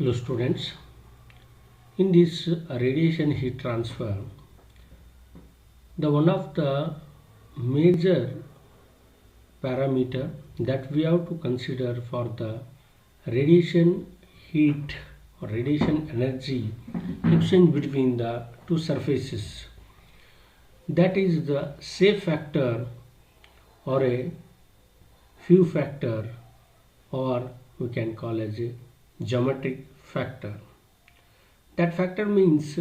Hello students, in this radiation heat transfer, the one of the major parameter that we have to consider for the radiation heat or radiation energy exchange between the two surfaces, that is the safe factor or a few factor, or we can call as a geometric factor. That factor means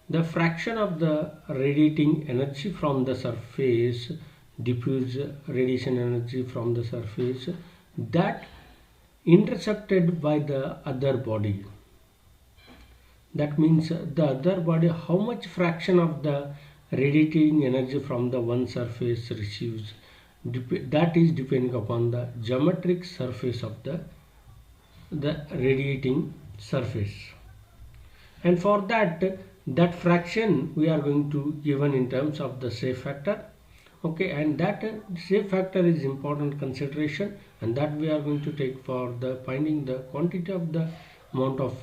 the fraction of the radiating energy from the surface, diffuse radiation energy from the surface, that intercepted by the other body. That means the other body, how much fraction of the radiating energy from the one surface receives, that is depending upon the geometric surface of the radiating surface. And for that fraction we are going to given in terms of the safe factor. Okay, and that safe factor is important consideration, and that we are going to take for the finding the quantity of the amount of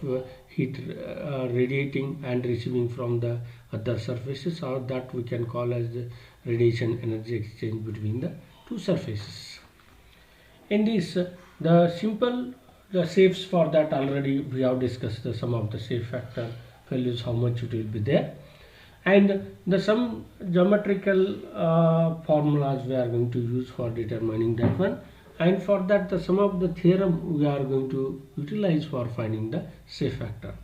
heat radiating and receiving from the other surfaces, or that we can call as the radiation energy exchange between the two surfaces. In this the safes, for that already we have discussed some of the safe factor values, how much it will be there, and some geometrical formulas we are going to use for determining that one, and for that some of the theorem we are going to utilize for finding the safe factor.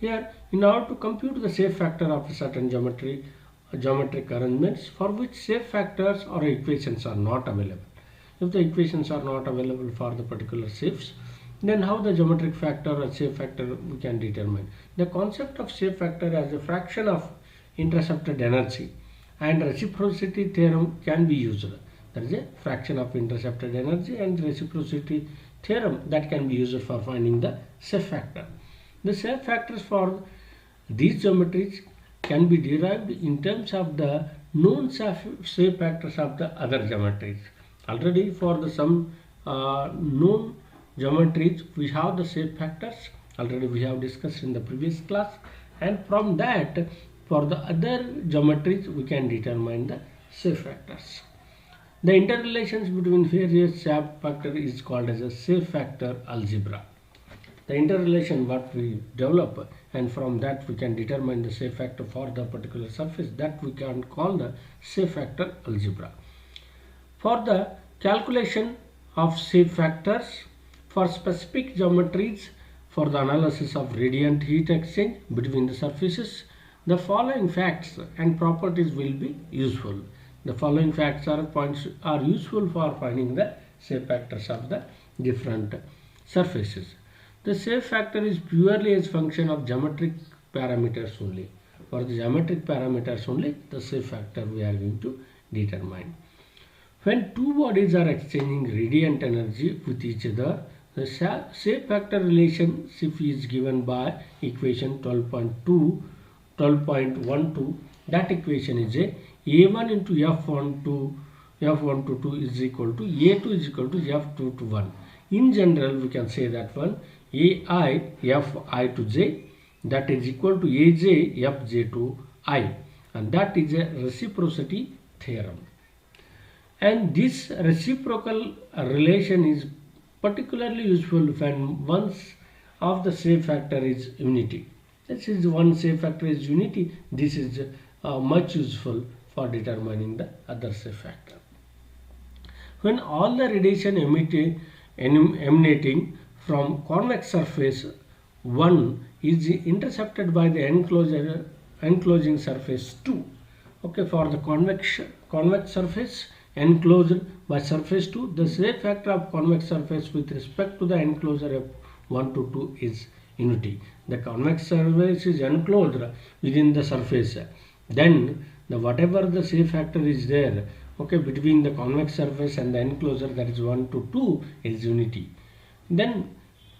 Here, in order to compute the safe factor of a certain geometric arrangements for which safe factors or equations are not available. If the equations are not available for the particular safes, then how the geometric factor or safe factor we can determine. The concept of safe factor as a fraction of intercepted energy and reciprocity theorem can be used. That is a fraction of intercepted energy and reciprocity theorem that can be used for finding the safe factor. The safe factors for these geometries can be derived in terms of the known safe factors of the other geometries. Already for the some known geometries we have the safe factors, already we have discussed in the previous class, and from that for the other geometries we can determine the safe factors. The interrelations between various safe factor is called as a safe factor algebra. The interrelation what we develop, and from that we can determine the safe factor for the particular surface, that we can call the safe factor algebra. For the calculation of safe factors for specific geometries for the analysis of radiant heat exchange between the surfaces, the following facts and properties will be useful. The following facts or points are useful for finding the safe factors of the different surfaces. The safe factor is purely as function of geometric parameters only. For the geometric parameters only, the safe factor we are going to determine. When two bodies are exchanging radiant energy with each other, the safe factor relationship is given by equation 12.12. That equation is A1 into F1 is equal to A2 is equal to F2 to 1. In general, we can say that one AI Fi to j, that is equal to Aj Fj to I, and that is a reciprocity theorem. And this reciprocal relation is particularly useful when one of the safe factor is unity. This is one safe factor is unity. This is much useful for determining the other safe factor. When all the radiation emanating from convex surface 1 is intercepted by the enclosing surface 2. Okay, for the convex surface enclosed by surface 2, the safe factor of convex surface with respect to the enclosure of 1 to 2 is unity. The convex surface is enclosed within the surface, then whatever the safe factor is there, okay, between the convex surface and the enclosure, that is 1 to 2 is unity. Then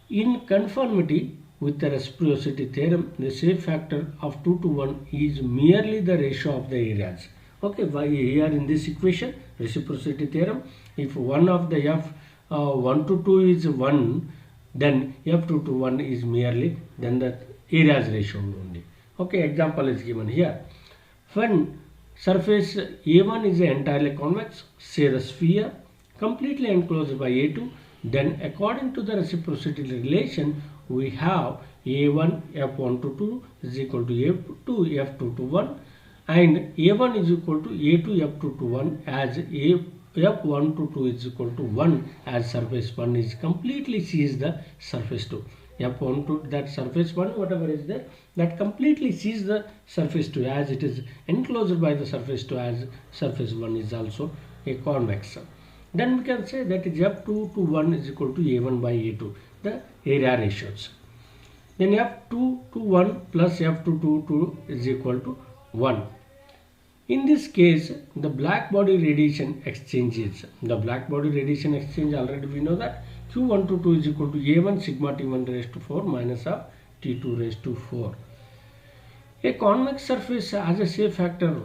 in conformity with the reciprocity theorem, the safe factor of 2 to 1 is merely the ratio of the areas. Okay, by here in this equation, reciprocity theorem, if one of the F 1 to 2 is 1, then f2 to 1 is merely then the areas ratio only. Okay, example is given here. When surface A1 is entirely convex, say the sphere, completely enclosed by A2, then according to the reciprocity relation, we have A1 F1 to 2 is equal to A2 F2 to 1, and A1 is equal to A2 F2 to 1 as F1 to 2 is equal to 1 as surface 1 is completely sees the surface 2. F1 to that surface 1 whatever is there, that completely sees the surface 2 as it is enclosed by the surface 2 as surface 1 is also a convex. Then we can say that is F2 to 1 is equal to A1 by A2, the area ratios. Then F2 to 1 plus F2 to 2 is equal to 1. In this case, the black body radiation exchanges. The black body radiation exchange already we know that Q1 to 2 is equal to A1 sigma T1 raised to 4 minus of T2 raised to 4. A convex surface has a shape factor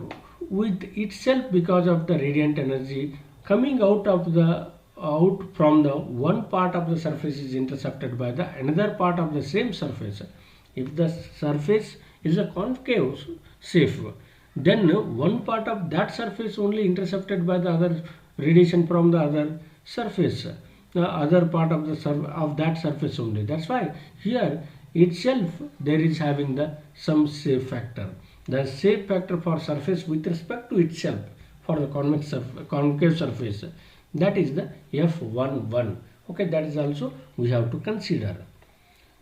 with itself because of the radiant energy coming out from the one part of the surface is intercepted by the another part of the same surface. If the surface is a concave shape, then one part of that surface only intercepted by the other radiation from the other surface, the other part of that surface only. That's why here itself there is having the some shape factor. The shape factor for surface with respect to itself for the concave surface, that is the F11. Okay, that is also we have to consider.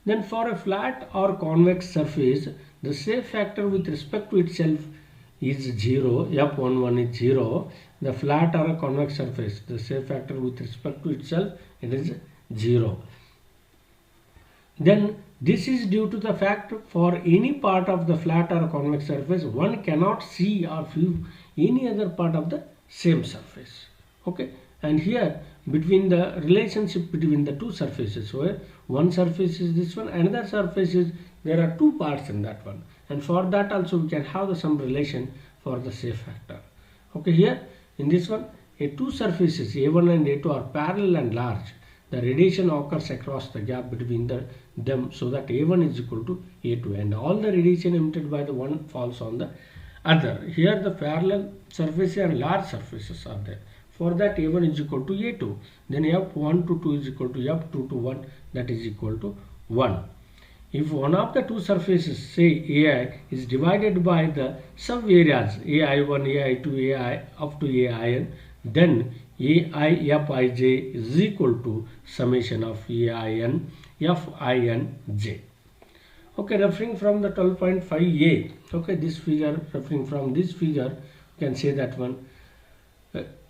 Then for a flat or convex surface, the shape factor with respect to itself is 0, F11 is 0. The flat or a convex surface, the shape factor with respect to itself, it is 0. Then this is due to the fact for any part of the flat or convex surface, one cannot see or view any other part of the same surface. Okay, and here between the relationship between the two surfaces, where one surface is this one, another surface is, there are two parts in that one, and for that also we can have some relation for the shape factor. Okay, here in this one, two surfaces A1 and A2 are parallel and large. The radiation occurs across the gap between them, so that A1 is equal to A2, and all the radiation emitted by the one falls on the other. Here the parallel surfaces and large surfaces are there. For that A1 is equal to A2. Then F1 to 2 is equal to F2 to 1, that is equal to 1. If one of the two surfaces, say AI, is divided by the sub-areas AI1, AI2, AI up to AIN, then AIFij is equal to summation of AIN FINJ. Okay, referring from the 12.5a, okay, this figure, referring from this figure, you can say that one,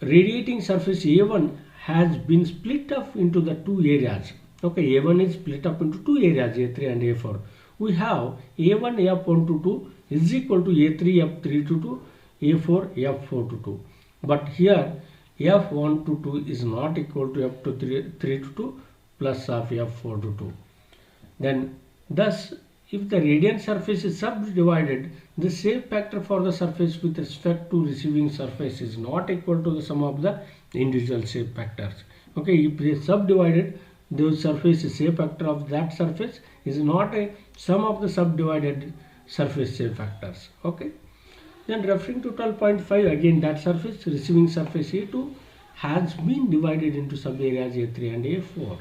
radiating surface A1 has been split up into the two areas. Okay, A1 is split up into two areas, A3 and A4. We have A1 F1 to 2 is equal to A3 F3 to 2, A4 F4 to 2. But here F1 to 2 is not equal to F3 to 2 plus of F4 to 2. Then thus, if the radiant surface is subdivided, the shape factor for the surface with respect to receiving surface is not equal to the sum of the individual shape factors. Okay, if they subdivided, the surface shape factor of that surface is not a sum of the subdivided surface shape factors. Okay. Then referring to 12.5, again that surface, receiving surface A2 has been divided into sub areas A3 and A4.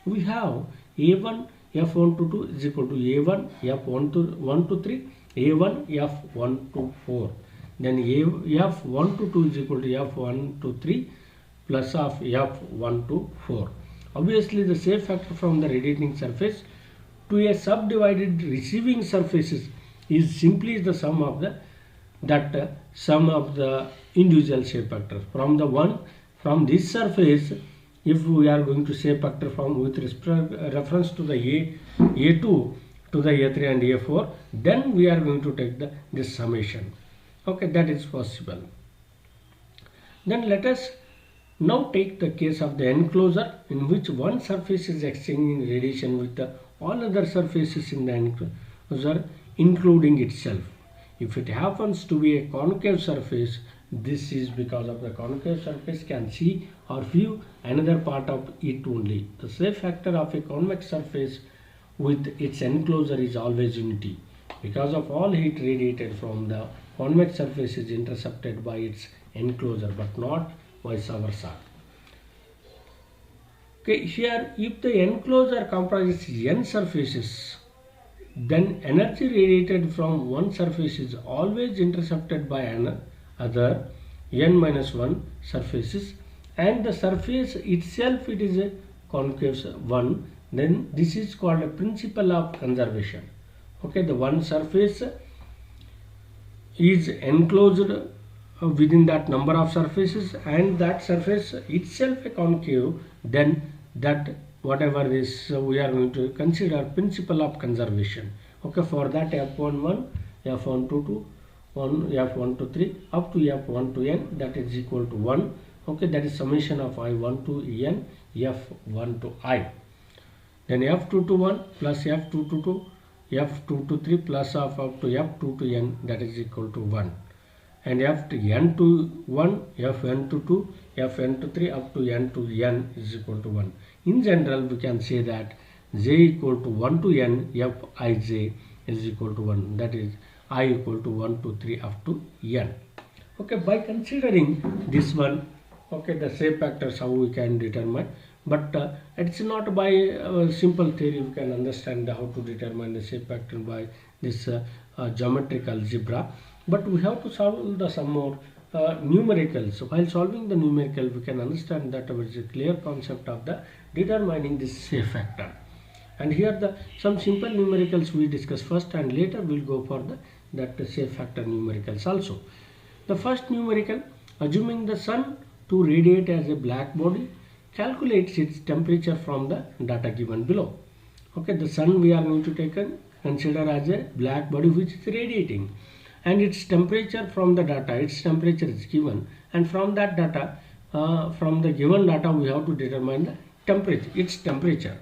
We have A1 F1 to 2 is equal to A1 F1 to 1 to 3, A1 F1 to 4. Then F1 to 2 is equal to F1 to 3 plus of F1 to 4. Obviously, the shape factor from the radiating surface to a subdivided receiving surfaces is simply the sum of the sum of the individual shape factors. From this surface, if we are going to shape factor from with reference to the A2 to the A3 and A4, then we are going to take this summation. Okay, that is possible. Then let us now take the case of the enclosure, in which one surface is exchanging radiation with all other surfaces in the enclosure, including itself. If it happens to be a concave surface, This is because of the concave surface can see or view another part of it only. The safe factor of a convex surface with its enclosure is always unity. Because of all heat radiated from the convex surface is intercepted by its enclosure, but not vice versa. Okay, here if the enclosure comprises n surfaces, then energy radiated from one surface is always intercepted by another n minus 1 surfaces, and the surface itself it is a concave one. Then this is called a principle of conservation. Okay, the one surface is enclosed within that number of surfaces, and that surface itself a concave, then that whatever is we are going to consider principle of conservation. Okay, for that f11, f122, f123 up to f1 to n, that is equal to 1. Okay, that is summation of I1 to n, f1 to I. Then f2 to 1 plus f2 to 2, f2 to 3 plus of up to f2 to n, that is equal to 1. And f to n to 1, fn to 2, fn to 3 up to n to n is equal to 1. In general, we can say that j equal to 1 to n, fij is equal to 1. That is I equal to 1 to 3 up to n. Okay, by considering this one, okay, the shape factors how we can determine, but it's not by simple theory we can understand how to determine the shape factor by this geometrical algebra, but we have to solve some more numericals. While solving the numerical, we can understand that there is a clear concept of the determining this shape factor. And here some simple numericals we discuss first, and later we'll go for that shape factor numericals also. The first numerical, assuming the sun to radiate as a black body, calculates its temperature from the data given below. Okay, the sun we are going to consider as a black body which is radiating, and its temperature from the data, its temperature is given, and from that data, from the given data we have to determine the temperature, its temperature.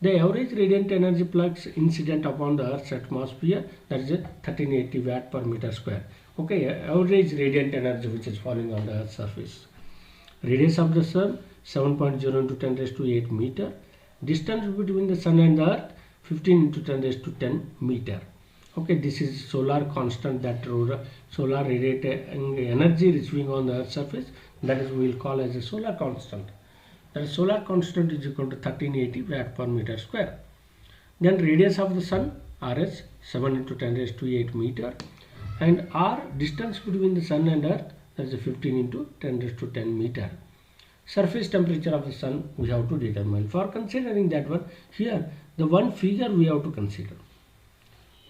The average radiant energy flux incident upon the Earth's atmosphere, that is 1380 watt per meter square. Okay, average radiant energy which is falling on the Earth's surface. Radius of the sun 7.0 into 10 raised to 8 meter. Distance between the sun and the Earth 15 into 10 raised to 10 meter. Okay, this is solar constant, that solar radiating energy receiving on the Earth's surface, that is we will call as a solar constant. That solar constant is equal to 1380 watt per meter square. Then radius of the sun, Rs, 7 into 10 raised to 8 meter, and R, distance between the sun and earth, that is 15 into 10 raised to 10 meter. Surface temperature of the sun we have to determine. For considering that one, here the one figure we have to consider,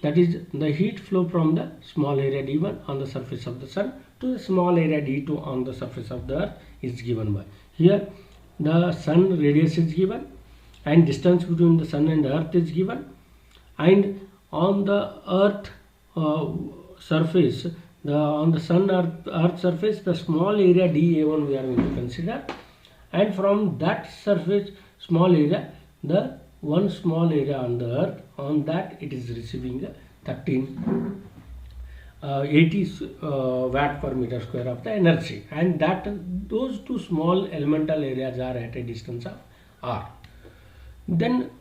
that is the heat flow from the small area d1 on the surface of the sun to the small area d2 on the surface of the earth is given by. Here the sun radius is given, and distance between the sun and the earth is given, and on the earth surface, on the sun earth surface, the small area dA1 we are going to consider, and from that surface small area, the one small area on the earth, on that it is receiving the 1380 watt per meter square of the energy, and that those two small elemental areas are at a distance of r. Then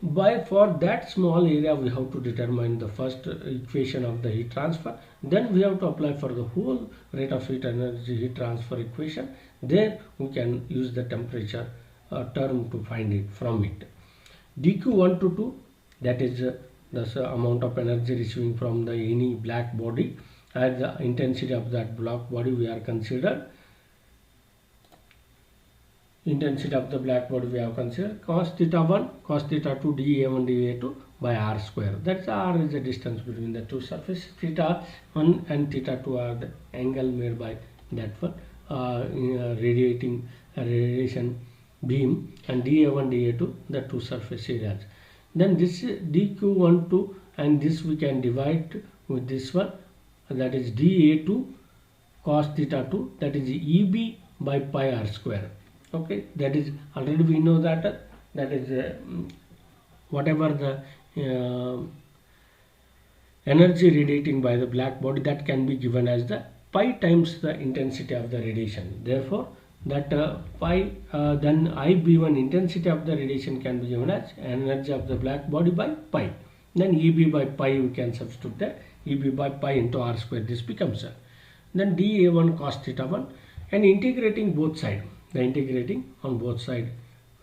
for that small area we have to determine the first equation of the heat transfer. Then we have to apply for the whole rate of heat energy heat transfer equation. There we can use the temperature term to find it from it. dq1 to 2, that is the amount of energy receiving from the any black body, and the intensity of that black body we are considered. Intensity of the black body we have considered cos theta 1, cos theta 2 dA1 dA2 by r square. That's r is the distance between the two surfaces. Theta 1 and theta 2 are the angle made by that one radiation beam, and dA1 dA2 the two surface areas. Then this dq1 2, and this we can divide with this one, that is dA2 cos theta 2, that is EB by pi r square. Okay, that is already we know that is whatever the energy radiating by the black body, that can be given as the pi times the intensity of the radiation. Therefore, that then IB1 intensity of the radiation can be given as energy of the black body by pi. Then EB by pi we can substitute that, EB by pi into r square, this becomes then dA1 cos theta 1, and integrating both sides, the integrating on both sides,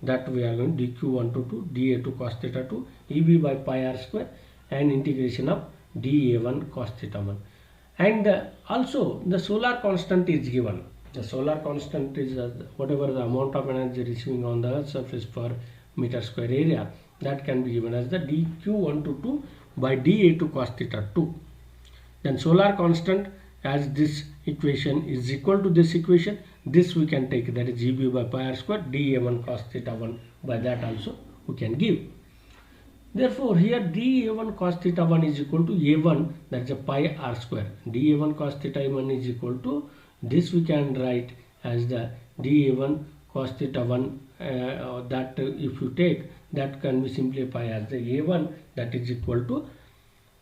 that we are going dq1 to 2 dA2 cos theta 2 EB by pi r square, and integration of dA1 cos theta 1. And also the solar constant is given. The solar constant is whatever the amount of energy receiving on the surface per meter square area, that can be given as the dq1 to 2 by dA2 cos theta 2. Then solar constant, as this equation is equal to this equation, this we can take, that is EB by pi r square dA1 cos theta 1, by that also we can give. Therefore, here dA1 cos theta 1 is equal to A1, that is a pi r square. dA1 cos theta 1 is equal to, this we can write as the dA1 cos theta 1, that if you take, that can be simplified as the A1, that is equal to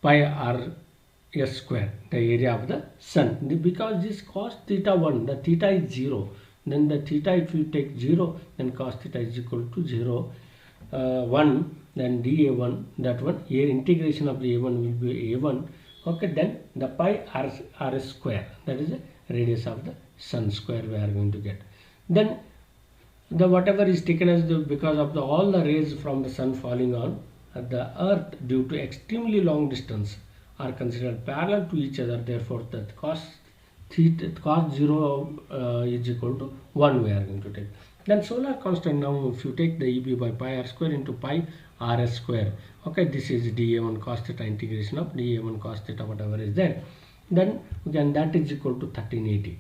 pi r s square, the area of the sun. Because this cos theta 1, the theta is 0, then the theta, if you take 0, then cos theta is equal to 0, 1, then dA1, that one, here integration of the A1 will be A1, okay, then the pi r square, that is the radius of the sun square we are going to get. Then the whatever is taken as the, because of the all the rays from the sun falling on the earth due to extremely long distance are considered parallel to each other, therefore the cos 0 is equal to 1 we are going to take. Then solar constant, now if you take the EB by pi r square into pi rs square, okay, this is dA1 cos theta, integration of dA1 cos theta whatever is there, then we can, that is equal to 1380.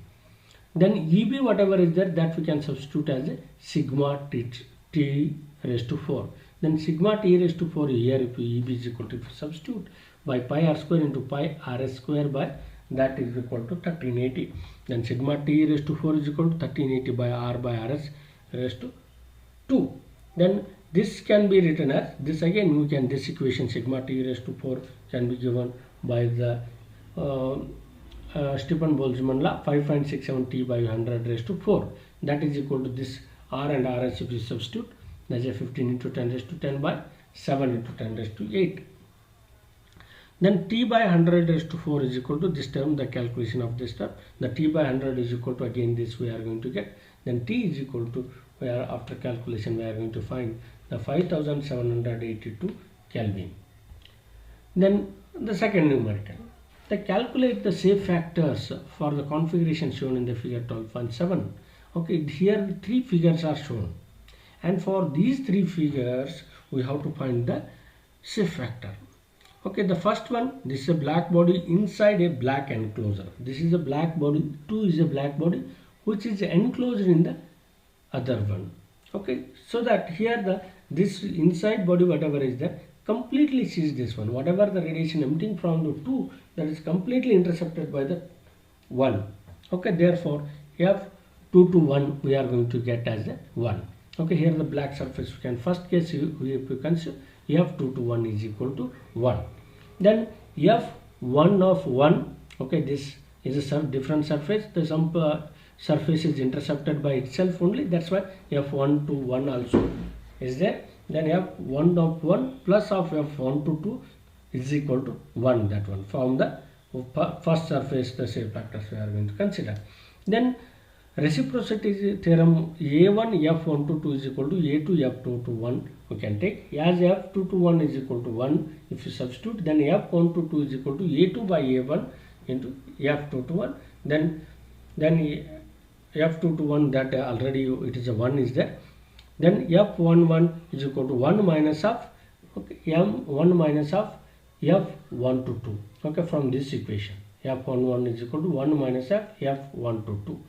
Then EB whatever is there, that we can substitute as a sigma t raised to 4. Then sigma t raised to 4 here, if EB is equal to, if you substitute by pi r square into pi rs square, by that is equal to 1380. Then sigma t raised to 4 is equal to 1380 by r by rs raised to 2. Then this can be written as this, again we can, this equation sigma t raised to 4 can be given by the Stefan Boltzmann law, 5.67 t by 100 raised to 4, that is equal to this r and rs, if you substitute, that is a 15 into 10 raised to 10 by 7 into 10 raised to 8. Then t by 100 raised to 4 is equal to this term, the calculation of this term, the t by 100 is equal to, again this we are going to get, then t is equal to, where after calculation we are going to find the 5782 Kelvin. Then the second numerical, they calculate the shape factors for the configuration shown in the figure 12.7. okay, here the three figures are shown, and for these three figures we have to find the shape factor. Okay, the first one, this is a black body inside a black enclosure. This is a black body, 2 is a black body which is enclosed in the other one. Okay, so that here the this inside body whatever is there completely sees this one, whatever the radiation emitting from the 2, that is completely intercepted by the 1. Okay, therefore f 2 to 1 we are going to get as a 1. Okay, here the black surface, we can first case if you consider f 2 to 1 is equal to 1. Then f 1 of 1, okay, this is a different surface, the some surface is intercepted by itself only, that's why f1 to 1 also is there. Then f1 of 1 plus of f1 to 2 is equal to 1, that one from the first surface, the shape factors we are going to consider. Then reciprocity theorem, a1 f1 to 2 is equal to a2 f2 to 1 we can take, as f2 to 1 is equal to 1, if you substitute, then f1 to 2 is equal to a2 by a1 into f2 to 1, then f2 to 1, that already it is a 1 is there. Then f11 is equal to 1 minus of, okay, m1 minus of f1 to 2, okay, from this equation f11 is equal to 1 minus of f1 to 2.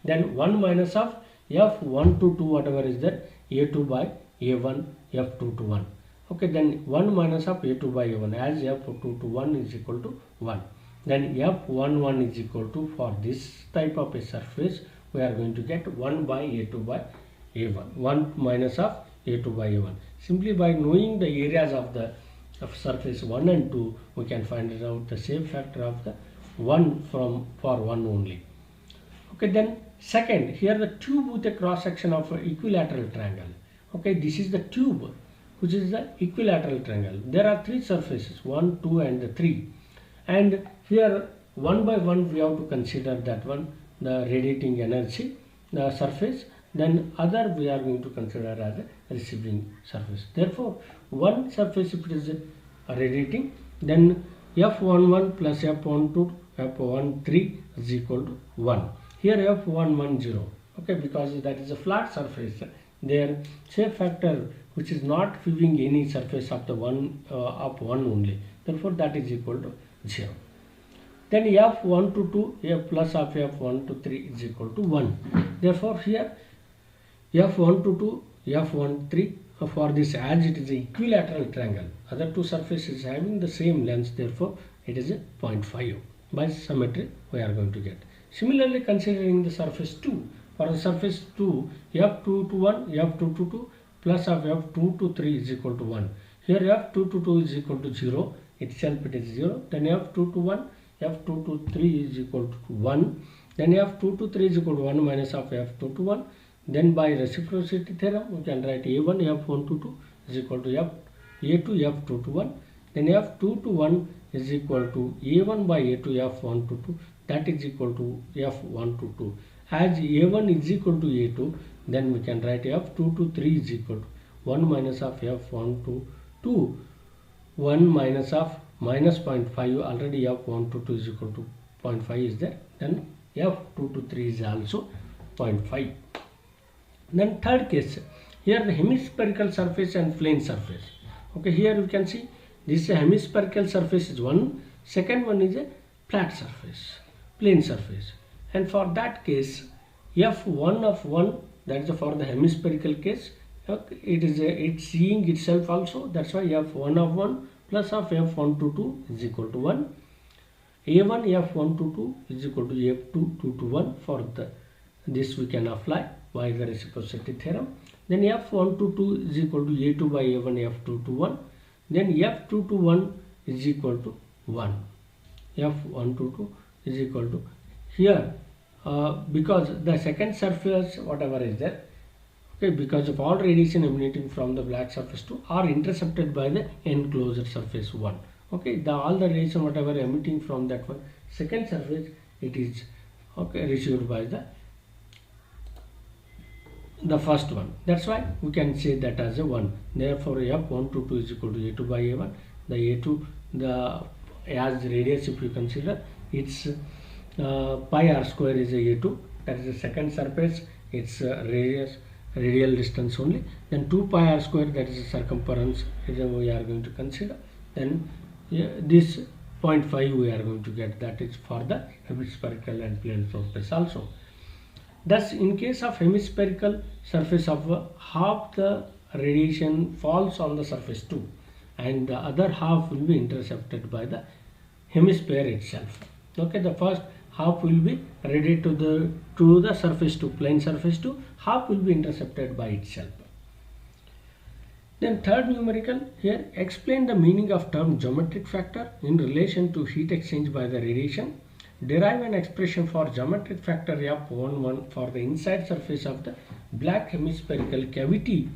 Then 1 minus of f1 to 2 whatever is there, a2 by a1 f2 to 1. Okay, then 1 minus of a2 by a1, as f2 to 1 is equal to 1. Then f11 is equal to, for this type of a surface we are going to get 1 by a2 by a1, 1 minus of a2 by a1. Simply by knowing the areas of the surface 1 and 2 we can find out the shape factor of the 1 for 1 only. Okay, then second, here the tube with a cross section of an equilateral triangle. Okay, this is the tube which is the equilateral triangle. There are three surfaces, 1, 2 and 3, and here one by one we have to consider that one, the radiating energy, the surface, then other we are going to consider as a receiving surface. Therefore one surface, if it is radiating, then F11 plus F12 F13 is equal to 1. Here F110, okay, because that is a flat surface, their shape factor which is not having any surface of the one only, therefore that is equal to 0. Then F1 to 2, F plus of F1 to 3 is equal to 1. Therefore here F1 to 2, F1 3, for this, as it is an equilateral triangle, other two surfaces having the same length, therefore it is a 0.5. By symmetry we are going to get. Similarly, considering the surface 2, for the surface 2, F2 to 1, F2 to 2 plus of F2 to 3 is equal to 1. Here F2 to 2 is equal to 0, itself it is 0. Then F2 to 1, F2 to 3 is equal to 1. Then F2 to 3 is equal to 1 minus of F2 to 1. Then by reciprocity theorem, we can write A1 F1 to 2 is equal to A2 F2 to 1. Then F2 to 1 is equal to A1 by A2 F1 to 2, that is equal to F1 to 2. As A1 is equal to A2, then we can write F2 to 3 is equal to 1 minus of F1 to 2, 1 minus of minus 0.5, already F1 to 2 is equal to 0.5 is there, then F2 to 3 is also 0.5. Then third case, here the hemispherical surface and plane surface. Okay, here you can see this hemispherical surface is one, second one is a flat surface, plane surface, and for that case F1 of 1, that is for the hemispherical case, okay, it's seeing itself also, that's why F1 of 1 plus of F1 to 2 is equal to 1. A1 F1 to 2 is equal to F2 2 to 1. For this we can apply by the reciprocity theorem. Then F1 to 2 is equal to A2 by A1 F2 to 1. Then F2 to 1 is equal to 1. F1 to 2 is equal to here because the second surface whatever is there, okay, because of all radiation emanating from the black surface 2 are intercepted by the enclosed surface 1. Okay, all the radiation whatever emitting from that one second surface, it is okay received by the first one. That's why we can say that as a 1. Therefore F1 to 2 is equal to A2 by A1. The A2, the as radius if you consider, it's pi r square is a A2, that is the second surface, its radial distance only. Then 2 pi r square, that is the circumference we are going to consider. Then this 0.5 we are going to get, that is for the hemispherical and plane surface also. Thus, in case of hemispherical surface of half the radiation falls on the surface 2 and the other half will be intercepted by the hemisphere itself. Okay, the first half will be radiated to the surface 2, plane surface 2, half will be intercepted by itself. Then third numerical, here explain the meaning of term geometric factor in relation to heat exchange by the radiation. Derive an expression for geometric factor F11 for the inside surface of the black hemispherical cavity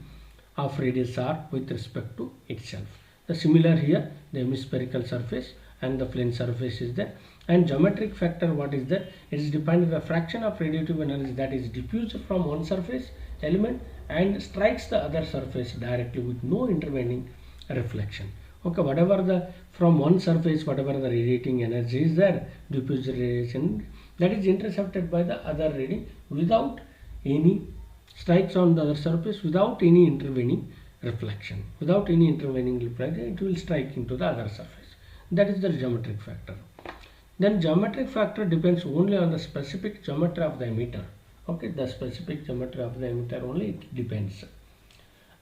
of radius r with respect to itself. The similar here, the hemispherical surface and the plane surface is there, and geometric factor what is there? It is defined as a fraction of radiative energy that is diffused from one surface element and strikes the other surface directly with no intervening reflection. Okay, whatever the from one surface, whatever the radiating energy is there, diffused radiation, that is intercepted by the other radiation without any strikes on the other surface, without any intervening reflection. Without any intervening reflection, it will strike into the other surface. That is the geometric factor. Then geometric factor depends only on the specific geometry of the emitter. Okay, the specific geometry of the emitter only it depends,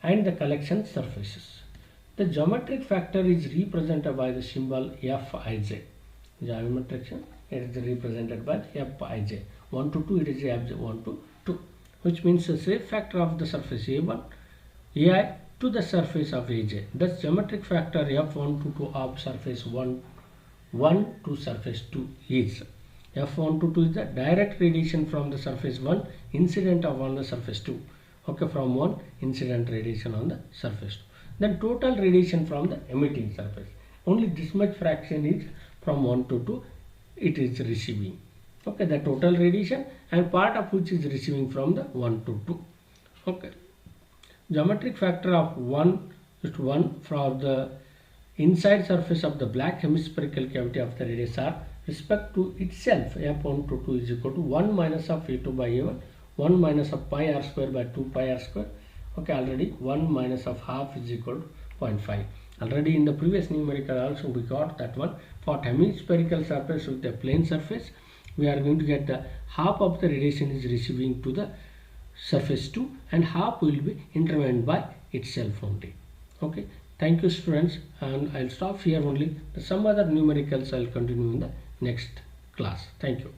and the collection surfaces. The geometric factor is represented by the symbol Fij. Geometric it is represented by Fij. 1 to 2 it is 1 to 2, which means the shape factor of the surface A1 Ai to the surface of Aj. Thus geometric factor F1 to 2 of surface 1 1 to surface 2 is F1 to 2 is the direct radiation from the surface 1 incident on the surface 2. Okay, from 1 incident radiation on the surface 2. Then total radiation from the emitting surface. Only this much fraction is from 1 to 2 it is receiving. Okay, the total radiation and part of which is receiving from the 1 to 2. Okay, geometric factor of 1 is 1 for the inside surface of the black hemispherical cavity of the radius r respect to itself f1 to 2 is equal to 1 minus of a2 by a1, 1 minus of pi r square by 2 pi r square. Okay, already 1 minus of half is equal to 0.5. Already in the previous numerical also we got that one. For hemispherical surface with a plane surface, we are going to get the half of the radiation is receiving to the surface 2 and half will be intervened by itself only. Okay, thank you students, and I'll stop here only. Some other numericals I'll continue in the next class. Thank you.